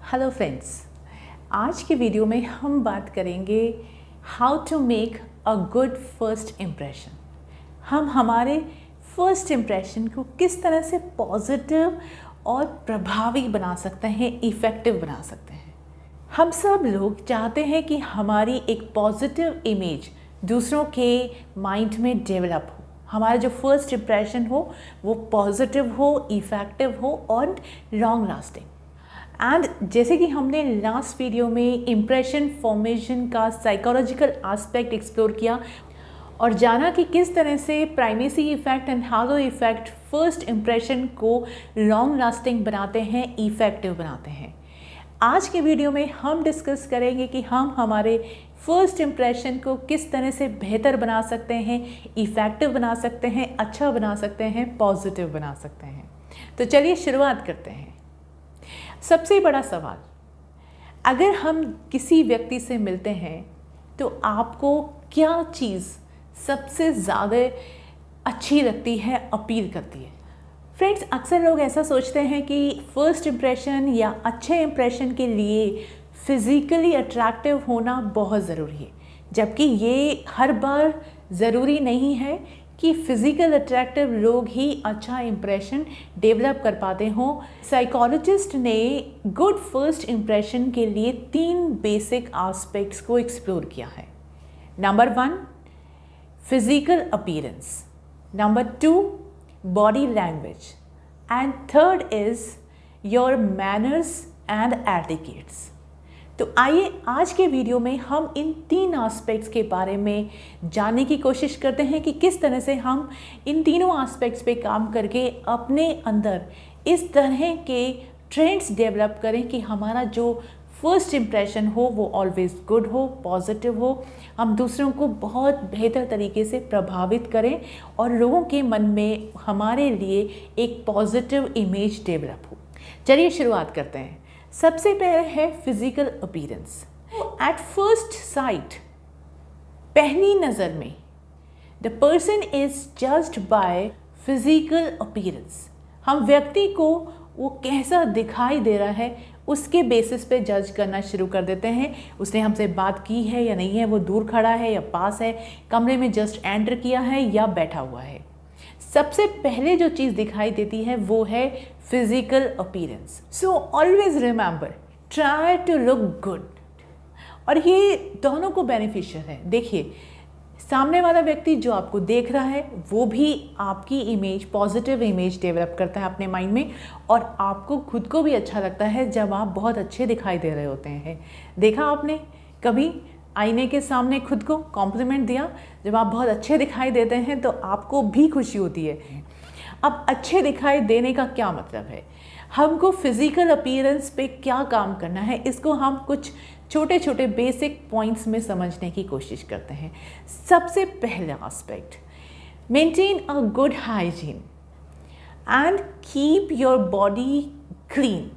Hello friends, आज के video में हम बात करेंगे how to make a good first impression. हम हमारे फर्स्ट इम्प्रेशन को किस तरह से पॉजिटिव और प्रभावी बना सकते हैं, इफ़ेक्टिव बना सकते हैं। हम सब लोग चाहते हैं कि हमारी एक पॉजिटिव इमेज दूसरों के माइंड में डेवलप हो, हमारा जो फर्स्ट इम्प्रेशन हो वो पॉजिटिव हो, इफ़ेक्टिव हो और लॉन्ग लास्टिंग। एंड जैसे कि हमने लास्ट वीडियो में इम्प्रेशन फॉर्मेशन का साइकोलॉजिकल एस्पेक्ट एक्सप्लोर किया और जाना कि किस तरह से primacy effect and hello effect first impression को लॉन्ग लास्टिंग बनाते हैं, इफ़ेक्टिव बनाते हैं। आज के वीडियो में हम डिस्कस करेंगे कि हम हमारे फर्स्ट इम्प्रेशन को किस तरह से बेहतर बना सकते हैं, इफ़ेक्टिव बना सकते हैं, अच्छा बना सकते हैं, पॉजिटिव बना सकते हैं। तो चलिए शुरुआत करते हैं। सबसे बड़ा सवाल, अगर हम किसी व्यक्ति से मिलते हैं तो आपको क्या चीज़ सबसे ज़्यादा अच्छी लगती है, अपील करती है? फ्रेंड्स, अक्सर लोग ऐसा सोचते हैं कि फर्स्ट इम्प्रेशन या अच्छे इम्प्रेशन के लिए फिज़िकली अट्रैक्टिव होना बहुत ज़रूरी है, जबकि ये हर बार ज़रूरी नहीं है कि फिज़िकल अट्रैक्टिव लोग ही अच्छा इम्प्रेशन डेवलप कर पाते हों। साइकोलॉजिस्ट ने गुड फर्स्ट इम्प्रेशन के लिए 3 बेसिक एस्पेक्ट्स को एक्सप्लोर किया है। Number 1, physical appearance, number 2, body language and third is your manners and etiquettes. तो आइए आज के वीडियो में हम इन 3 एस्पेक्ट्स के बारे में जानने की कोशिश करते हैं कि किस तरह से हम इन तीनों एस्पेक्ट्स पे काम करके अपने अंदर इस तरह के ट्रेंड्स डेवलप करें कि हमारा जो फर्स्ट इम्प्रेशन हो वो ऑलवेज गुड हो, पॉजिटिव हो, हम दूसरों को बहुत बेहतर तरीके से प्रभावित करें और लोगों के मन में हमारे लिए एक पॉजिटिव इमेज डेवलप हो। चलिए शुरुआत करते हैं। सबसे पहले है physical appearance. At first sight, पहली नज़र में, the person is judged by physical appearance. हम व्यक्ति को वो कैसा दिखाई दे रहा है उसके बेसिस पे जज करना शुरू कर देते हैं। उसने हमसे बात की है या नहीं है, वो दूर खड़ा है या पास है, कमरे में जस्ट एंटर किया है या बैठा हुआ है। सबसे पहले जो चीज़ दिखाई देती है वो है physical appearance. So always remember, try to look good. और ये दोनों को बेनिफिशियल है। देखिए, सामने वाला व्यक्ति जो आपको देख रहा है वो भी आपकी इमेज, पॉजिटिव इमेज डेवलप करता है अपने माइंड में, और आपको खुद को भी अच्छा लगता है जब आप बहुत अच्छे दिखाई दे रहे होते हैं। देखा आपने कभी आईने के सामने खुद को कॉम्प्लीमेंट दिया? जब आप बहुत अच्छे दिखाई देते हैं तो आपको भी खुशी होती है। अब अच्छे दिखाई देने का क्या मतलब है? हमको फिज़िकल अपीयरेंस पे क्या काम करना है, इसको हम कुछ छोटे छोटे बेसिक पॉइंट्स में समझने की कोशिश करते हैं। सबसे पहला aspect, maintain a good hygiene and keep your body clean.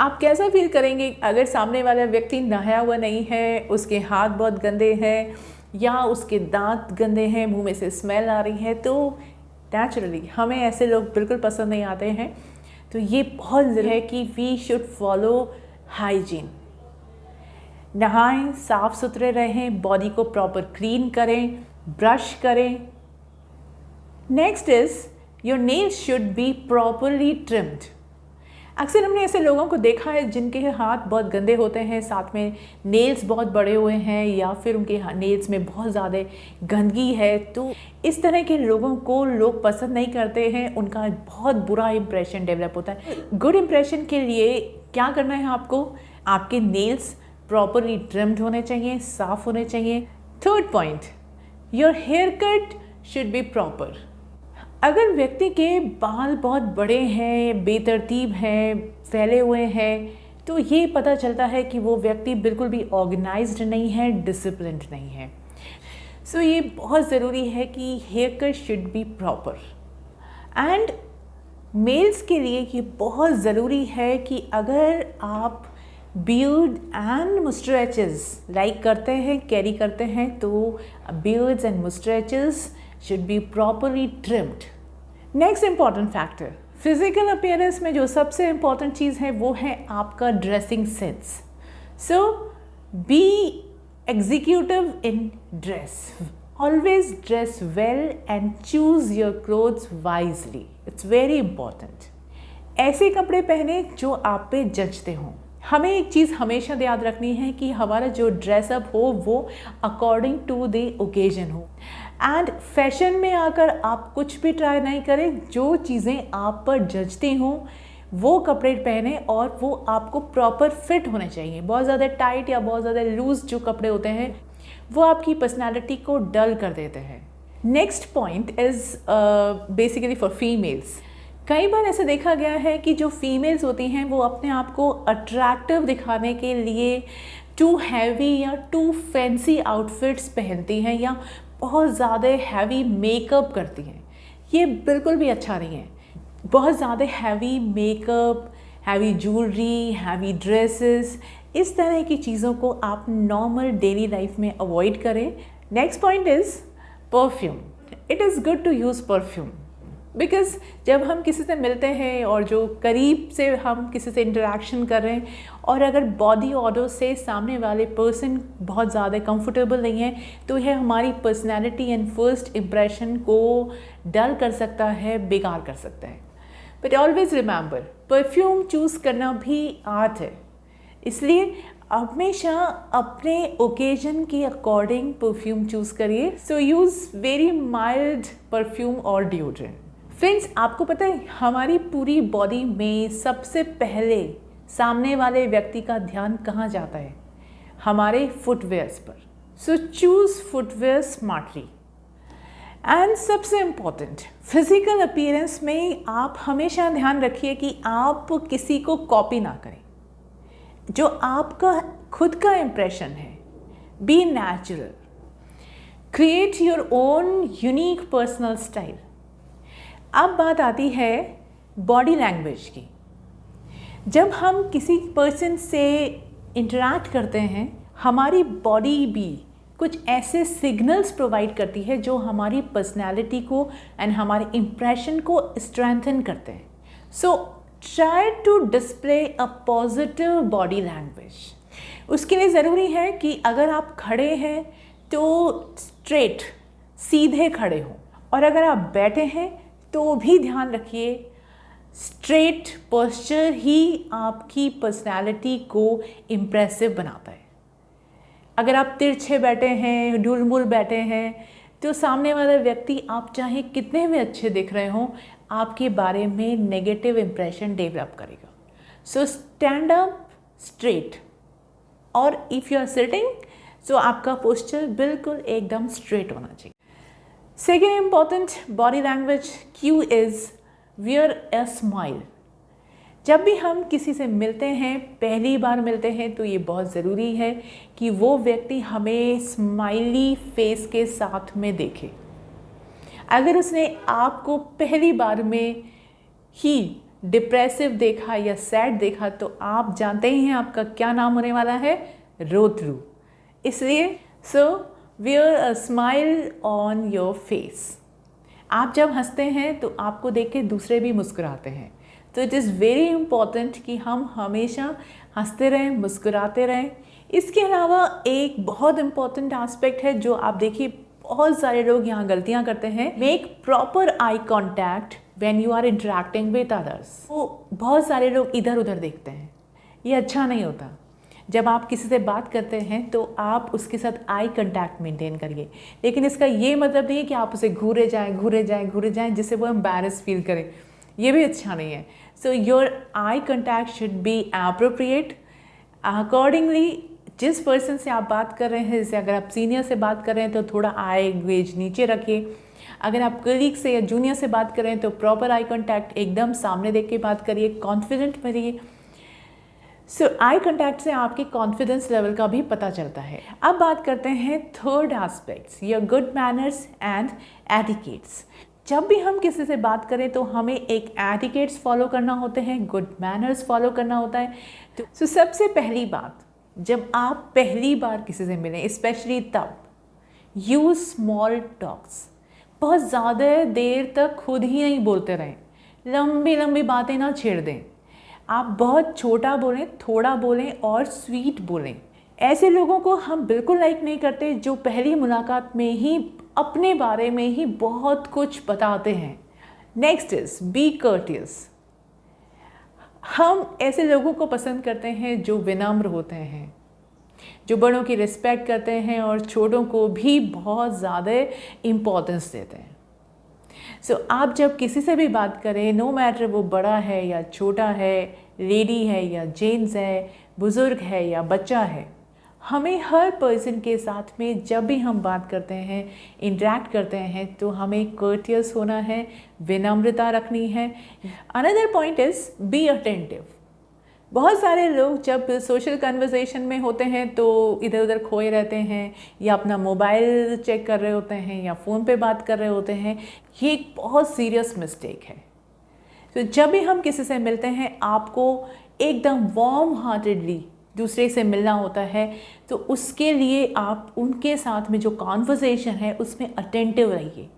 आप कैसा फील करेंगे अगर सामने वाला व्यक्ति नहाया हुआ नहीं है, उसके हाथ बहुत गंदे हैं या उसके दांत गंदे हैं, मुंह में से स्मेल आ रही है? तो नेचुरली हमें ऐसे लोग बिल्कुल पसंद नहीं आते हैं। तो ये बहुत ज़रूरी है कि वी शुड फॉलो हाइजीन। नहाएं, साफ सुथरे रहें, बॉडी को प्रॉपर क्लीन करें, ब्रश करें। Next is your nails should be properly trimmed. अक्सर हमने ऐसे लोगों को देखा है जिनके हाथ बहुत गंदे होते हैं, साथ में नेल्स बहुत बड़े हुए हैं या फिर उनके नेल्स में बहुत ज़्यादा गंदगी है। तो इस तरह के लोगों को लोग पसंद नहीं करते हैं, उनका बहुत बुरा इंप्रेशन डेवलप होता है। गुड इंप्रेशन के लिए क्या करना है आपको? आपके नेल्स प्रॉपरली ट्रिम्ड होने चाहिए, साफ़ होने चाहिए। Third point, your haircut should be proper. अगर व्यक्ति के बाल बहुत बड़े हैं, बेतरतीब हैं, फैले हुए हैं, तो ये पता चलता है कि वो व्यक्ति बिल्कुल भी ऑर्गेनाइज्ड नहीं है, डिसिप्लिन्ड नहीं है। सो ये बहुत ज़रूरी है कि haircut should be proper. And males के लिए ये बहुत ज़रूरी है कि अगर आप बियर्ड एंड मुस्टैचेस लाइक करते हैं, कैरी करते हैं, तो beards and moustaches should be properly trimmed. Next important factor, physical appearance में जो सबसे इम्पॉर्टेंट चीज़ है वो है आपका dressing sense. So be executive in dress. Always dress well and choose your clothes wisely. It's very important. ऐसे कपड़े पहने जो आप पे जचते हों. हमें एक चीज़ हमेशा याद रखनी है कि हमारा जो ड्रेसअप हो वो अकॉर्डिंग टू द ओकेजन हो. एंड फैशन में आकर आप कुछ भी ट्राई नहीं करें. जो चीज़ें आप पर जचती हों वो कपड़े पहने और वो आपको प्रॉपर फिट होने चाहिए. बहुत ज़्यादा टाइट या बहुत ज़्यादा लूज जो कपड़े होते हैं वो आपकी पर्सनालिटी को डल कर देते हैं. Next point is basically for females. कई बार ऐसा देखा गया है कि जो फीमेल्स होती हैं वो अपने आप को अट्रैक्टिव दिखाने के लिए टू हैवी या टू फैंसी आउटफिट्स पहनती हैं या बहुत ज़्यादा हैवी मेकअप करती हैं. ये बिल्कुल भी अच्छा नहीं है. बहुत ज़्यादा heavy makeup, heavy jewellery, heavy dresses, इस तरह की चीज़ों को आप नॉर्मल डेली लाइफ में अवॉइड करें. Next point is perfume. It is good to use perfume because जब हम किसी से मिलते हैं और जो करीब से हम किसी से इंटरेक्शन कर रहे हैं और अगर बॉडी ऑडर से सामने वाले पर्सन बहुत ज़्यादा कंफर्टेबल नहीं है तो यह हमारी पर्सनैलिटी एंड फर्स्ट इम्प्रेशन को डल कर सकता है, बेकार कर सकता है. But always remember, perfume choose करना भी आर्ट है. इसलिए हमेशा अपने ओकेजन के अकॉर्डिंग परफ्यूम चूज़ करिए. So use very mild perfume और डिओड्रेंट. फ्रेंड्स, आपको पता है हमारी पूरी बॉडी में सबसे पहले सामने वाले व्यक्ति का ध्यान कहाँ जाता है? हमारे फुटवेयर्स पर. सो चूज़ फुटवेयर स्मार्टली. एंड सबसे इम्पॉर्टेंट, फिजिकल अपीयरेंस में आप हमेशा ध्यान रखिए कि आप किसी को कॉपी ना करें. जो आपका खुद का इम्प्रेशन है, be natural, create your own unique personal style. अब बात आती है बॉडी लैंग्वेज की. जब हम किसी पर्सन से इंटरैक्ट करते हैं हमारी बॉडी भी कुछ ऐसे सिग्नल्स प्रोवाइड करती है जो हमारी पर्सनैलिटी को एंड हमारे इम्प्रेशन को स्ट्रेंथन करते हैं. सो try to display a positive body language. उसके लिए ज़रूरी है कि अगर आप खड़े हैं तो स्ट्रेट, सीधे खड़े हों, और अगर आप बैठे हैं तो भी ध्यान रखिए स्ट्रेट पोस्चर ही आपकी पर्सनैलिटी को इम्प्रेसिव बनाता है. अगर आप तिरछे बैठे हैं, ढुलमुल बैठे हैं तो सामने वाला व्यक्ति आप चाहे कितने भी अच्छे दिख रहे हों आपके बारे में नेगेटिव इम्प्रेशन डेवलप करेगा. सो स्टैंड अप स्ट्रेट, और if you are sitting so आपका पोस्चर बिल्कुल एकदम स्ट्रेट होना चाहिए. Second important body language cue is wear a smile. जब भी हम किसी से मिलते हैं, पहली बार मिलते हैं, तो ये बहुत ज़रूरी है कि वो व्यक्ति हमें स्माइली फेस के साथ में देखे. अगर उसने आपको पहली बार में ही डिप्रेसिव देखा या सैड देखा तो आप जानते ही हैं आपका क्या नाम होने वाला है, रोतरू. इसलिए so wear a smile on your face. आप जब हंसते हैं तो आपको देख के दूसरे भी मुस्कुराते हैं. तो इट इज़ वेरी इम्पॉर्टेंट कि हम हमेशा हंसते रहें, मुस्कुराते रहें. इसके अलावा एक बहुत इम्पॉर्टेंट एस्पेक्ट है जो आप देखिए बहुत सारे लोग यहाँ गलतियाँ करते हैं. Make proper eye contact when you are interacting with others. तो बहुत सारे लोग इधर उधर देखते हैं, ये अच्छा नहीं होता. जब आप किसी से बात करते हैं तो आप उसके साथ आई कॉन्टैक्ट मेंटेन करिए, लेकिन इसका ये मतलब नहीं है कि आप उसे घूरे जाएं जिससे वो एम्बैरस फील करें. ये भी अच्छा नहीं है. So your eye contact should be appropriate accordingly. जिस पर्सन से आप बात कर रहे हैं, जैसे अगर आप सीनियर से बात कर रहे हैं तो थोड़ा आई गेज नीचे रखिए. अगर आप कलीग से या जूनियर से बात कर रहे हैं तो प्रॉपर आई कॉन्टैक्ट, एकदम सामने देख के बात करिए, कॉन्फिडेंट बनिए. सो आई कॉन्टैक्ट से आपके कॉन्फिडेंस लेवल का भी पता चलता है. अब बात करते हैं third aspects, your good manners and etiquettes. जब भी हम किसी से बात करें तो हमें एक एटिकेट्स फॉलो करना होते हैं, गुड मैनर्स फॉलो करना होता है. तो सबसे पहली बात, जब आप पहली बार किसी से मिलें, स्पेशली तब, यूज़ स्मॉल टॉक्स. बहुत ज़्यादा देर तक खुद ही नहीं बोलते रहें. लंबी लंबी बातें ना छेड़ दें। आप बहुत छोटा बोलें, थोड़ा बोलें और स्वीट बोलें। ऐसे लोगों को हम बिल्कुल लाइक नहीं करते जो पहली मुलाकात में ही अपने बारे में ही बहुत कुछ बताते हैं। Next is be courteous. हम ऐसे लोगों को पसंद करते हैं जो विनम्र होते हैं, जो बड़ों की रिस्पेक्ट करते हैं और छोटों को भी बहुत ज़्यादा इम्पोर्टेंस देते हैं। सो आप जब किसी से भी बात करें, नो मैटर वो बड़ा है या छोटा है, लेडी है या जेंट्स है, बुज़ुर्ग है या बच्चा है, हमें हर पर्सन के साथ में जब भी हम बात करते हैं, इंटरेक्ट करते हैं, तो हमें कर्टियस होना है, विनम्रता रखनी है। Another point is be attentive. बहुत सारे लोग जब सोशल कन्वर्सेशन में होते हैं तो इधर उधर खोए रहते हैं या अपना मोबाइल चेक कर रहे होते हैं या फ़ोन पे बात कर रहे होते हैं। ये एक बहुत सीरियस मिस्टेक है। तो जब भी हम किसी से मिलते हैं, आपको एकदम वार्म हार्टेडली दूसरे से मिलना होता है, तो उसके लिए आप उनके साथ में जो कॉन्वर्सेशन है उसमें अटेंटिव रहिए।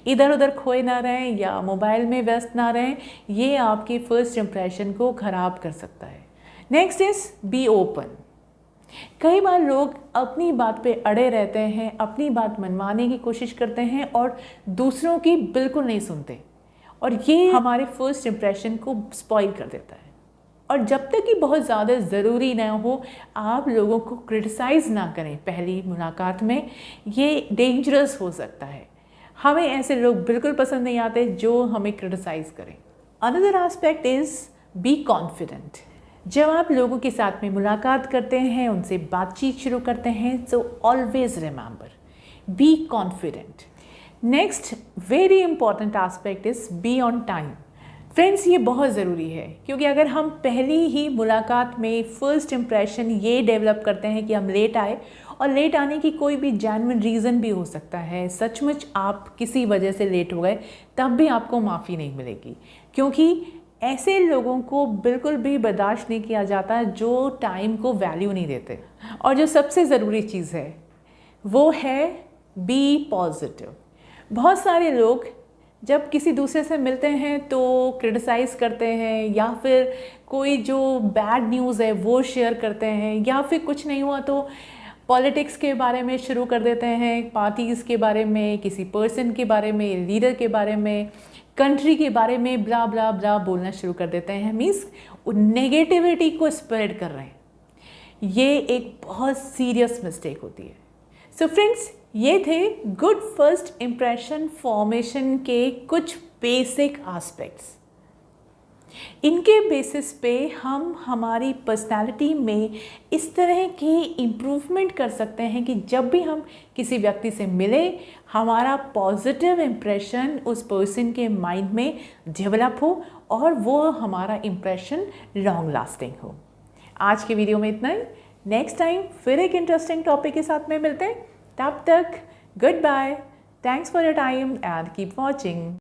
इधर उधर खोए ना रहें या मोबाइल में व्यस्त ना रहें, ये आपकी फ़र्स्ट इम्प्रेशन को ख़राब कर सकता है। Next is be open. कई बार लोग अपनी बात पे अड़े रहते हैं, अपनी बात मनवाने की कोशिश करते हैं और दूसरों की बिल्कुल नहीं सुनते, और ये हमारे फर्स्ट इम्प्रेशन को स्पॉइल कर देता है। और जब तक कि बहुत ज़्यादा ज़रूरी ना हो, आप लोगों को क्रिटिसाइज़ ना करें पहली मुलाकात में, ये डेंजरस हो सकता है। हमें ऐसे लोग बिल्कुल पसंद नहीं आते जो हमें क्रिटिसाइज़ करें। Another aspect is be confident. जब आप लोगों के साथ में मुलाकात करते हैं, उनसे बातचीत शुरू करते हैं, तो always remember be confident. Next very important aspect is be on time. Friends, ये बहुत ज़रूरी है, क्योंकि अगर हम पहली ही मुलाकात में फ़र्स्ट इम्प्रेशन ये डेवलप करते हैं कि हम लेट आए, और लेट आने की कोई भी जेन्युइन रीज़न भी हो सकता है, सचमुच आप किसी वजह से लेट हो गए, तब भी आपको माफ़ी नहीं मिलेगी, क्योंकि ऐसे लोगों को बिल्कुल भी बर्दाश्त नहीं किया जाता जो टाइम को वैल्यू नहीं देते। और जो सबसे ज़रूरी चीज़ है वो है बी पॉजिटिव। बहुत सारे लोग जब किसी दूसरे से मिलते हैं तो क्रिटिसाइज़ करते हैं, या फिर कोई जो बैड न्यूज़ है वो शेयर करते हैं, या फिर कुछ नहीं हुआ तो पॉलिटिक्स के बारे में शुरू कर देते हैं, पार्टीज़ के बारे में, किसी पर्सन के बारे में, लीडर के बारे में, कंट्री के बारे में ब्ला ब्ला ब्ला बोलना शुरू कर देते हैं। मीन्स नेगेटिविटी को स्प्रेड कर रहे हैं। ये एक बहुत सीरियस मिस्टेक होती है। सो फ्रेंड्स, ये थे गुड फर्स्ट इम्प्रेशन फॉर्मेशन के कुछ बेसिक एस्पेक्ट्स। इनके बेसिस पे हम हमारी पर्सनालिटी में इस तरह की इम्प्रूवमेंट कर सकते हैं कि जब भी हम किसी व्यक्ति से मिले, हमारा पॉजिटिव इम्प्रेशन उस पर्सन के माइंड में डेवलप हो और वो हमारा इम्प्रेशन लॉन्ग लास्टिंग हो। आज की वीडियो में इतना ही। नेक्स्ट टाइम फिर एक इंटरेस्टिंग टॉपिक के साथ में मिलते हैं। तब तक goodbye, thanks for your time and keep watching.